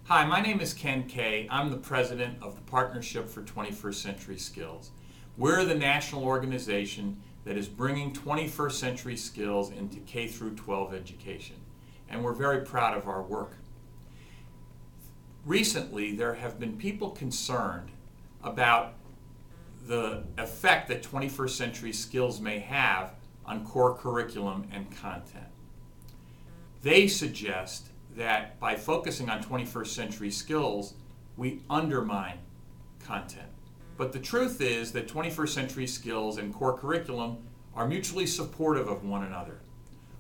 Hi, my name is Ken Kay. I'm the president of the Partnership for 21st Century Skills. We're the national organization that is bringing 21st century skills into K through 12 education, and we're very proud of our work. Recently, there have been people concerned about the effect that 21st century skills may have on core curriculum and content. They suggest that by focusing on 21st century skills, we undermine content. But the truth is that 21st century skills and core curriculum are mutually supportive of one another.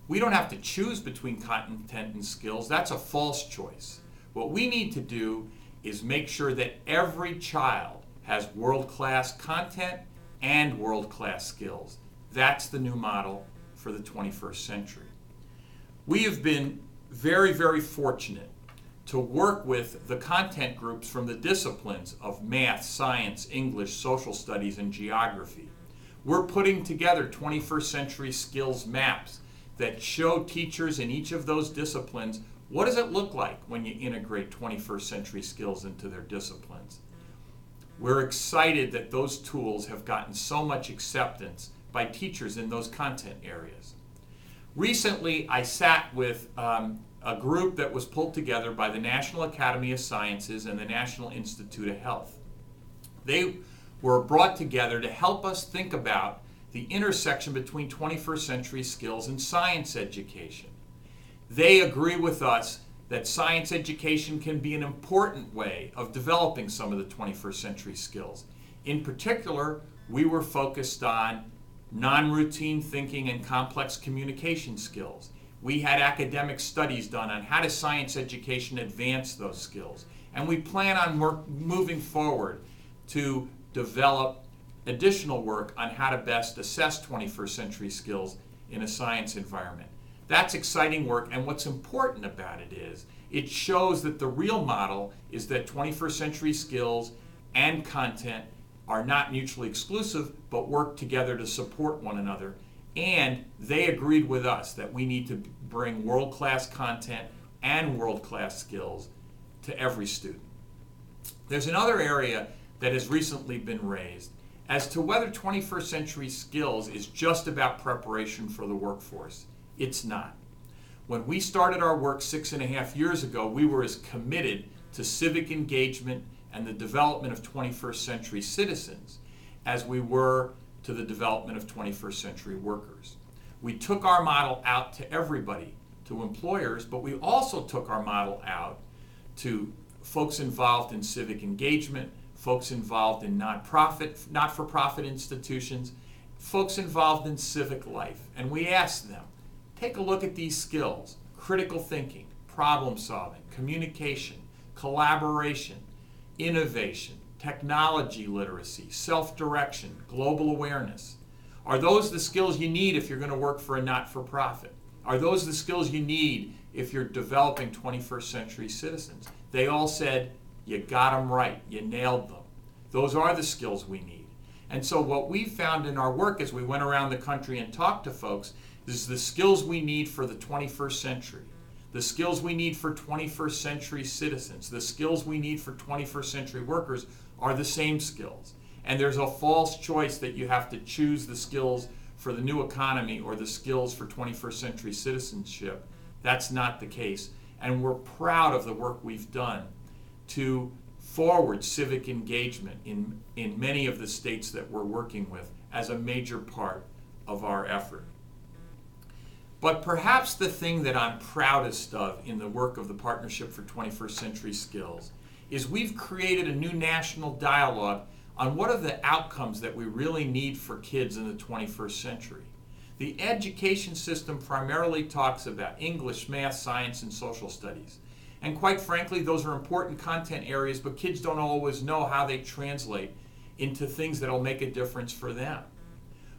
We don't have to choose between content and skills. That's a false choice. What we need to do is make sure that every child has world-class content and world-class skills. That's the new model for the 21st century. We have been very, very fortunate to work with the content groups from the disciplines of math, science, English, social studies, and geography. We're putting together 21st century skills maps that show teachers in each of those disciplines what does it look like when you integrate 21st century skills into their disciplines. We're excited that those tools have gotten so much acceptance by teachers in those content areas. Recently, I sat with a group that was pulled together by the National Academy of Sciences and the National Institute of Health. They were brought together to help us think about the intersection between 21st century skills and science education. They agree with us that science education can be an important way of developing some of the 21st century skills. In particular, we were focused on non-routine thinking and complex communication skills. We had academic studies done on how does science education advance those skills. And we plan on moving forward to develop additional work on how to best assess 21st century skills in a science environment. That's exciting work, and what's important about it is it shows that the real model is that 21st century skills and content are not mutually exclusive, but work together to support one another. And they agreed with us that we need to bring world-class content and world-class skills to every student. There's another area that has recently been raised as to whether 21st century skills is just about preparation for the workforce. It's not. When we started our work 6.5 years ago, we were as committed to civic engagement and the development of 21st century citizens as we were to the development of 21st century workers. We took our model out to everybody, to employers, but we also took our model out to folks involved in civic engagement, folks involved in not-for-profit institutions, folks involved in civic life. And we asked them, take a look at these skills: critical thinking, problem solving, communication, collaboration, innovation, technology literacy, self-direction, global awareness. Are those the skills you need if you're going to work for a not-for-profit? Are those the skills you need if you're developing 21st century citizens? They all said, you got them right, you nailed them. Those are the skills we need. And so what we found in our work as we went around the country and talked to folks is the skills we need for the 21st century, the skills we need for 21st century citizens, the skills we need for 21st century workers are the same skills. And there's a false choice that you have to choose the skills for the new economy or the skills for 21st century citizenship. That's not the case. And we're proud of the work we've done to forward civic engagement in many of the states that we're working with as a major part of our effort. But perhaps the thing that I'm proudest of in the work of the Partnership for 21st Century Skills is we've created a new national dialogue on what are the outcomes that we really need for kids in the 21st century. The education system primarily talks about English, math, science, and social studies. And quite frankly, those are important content areas, but kids don't always know how they translate into things that will make a difference for them.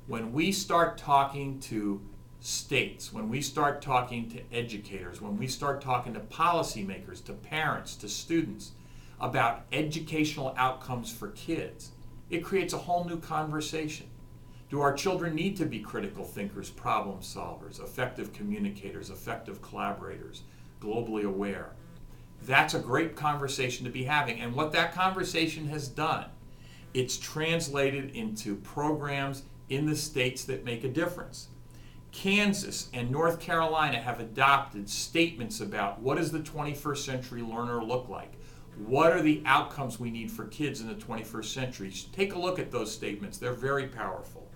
When we start talking to states, when we start talking to educators, when we start talking to policymakers, to parents, to students about educational outcomes for kids, it creates a whole new conversation. Do our children need to be critical thinkers, problem solvers, effective communicators, effective collaborators, globally aware? That's a great conversation to be having. And what that conversation has done, it's translated into programs in the states that make a difference. Kansas and North Carolina have adopted statements about what does the 21st century learner look like? What are the outcomes we need for kids in the 21st century? Take a look at those statements. They're very powerful.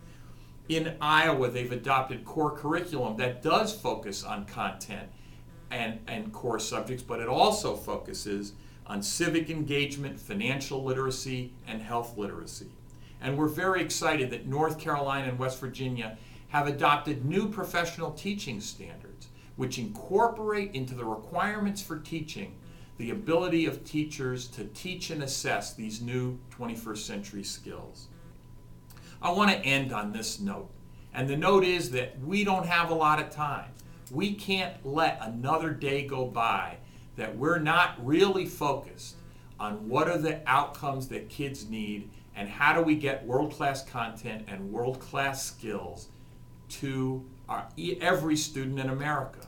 In Iowa, they've adopted core curriculum that does focus on content and core subjects, but it also focuses on civic engagement, financial literacy, and health literacy. And we're very excited that North Carolina and West Virginia have adopted new professional teaching standards, which incorporate into the requirements for teaching the ability of teachers to teach and assess these new 21st century skills. I want to end on this note, and the note is that we don't have a lot of time. We can't let another day go by that we're not really focused on what are the outcomes that kids need and how do we get world-class content and world-class skills to every student in America.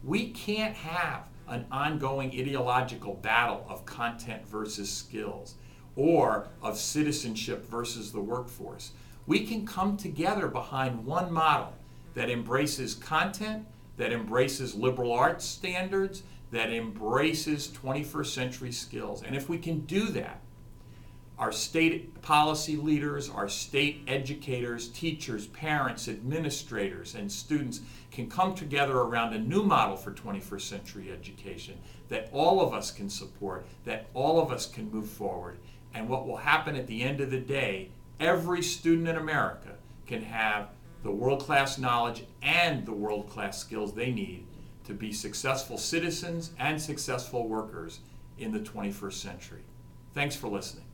We can't have an ongoing ideological battle of content versus skills or of citizenship versus the workforce. We can come together behind one model that embraces content, that embraces liberal arts standards, that embraces 21st century skills. And if we can do that, our state policy leaders, our state educators, teachers, parents, administrators, and students can come together around a new model for 21st century education that all of us can support, that all of us can move forward. And what will happen at the end of the day, every student in America can have the world-class knowledge and the world-class skills they need to be successful citizens and successful workers in the 21st century. Thanks for listening.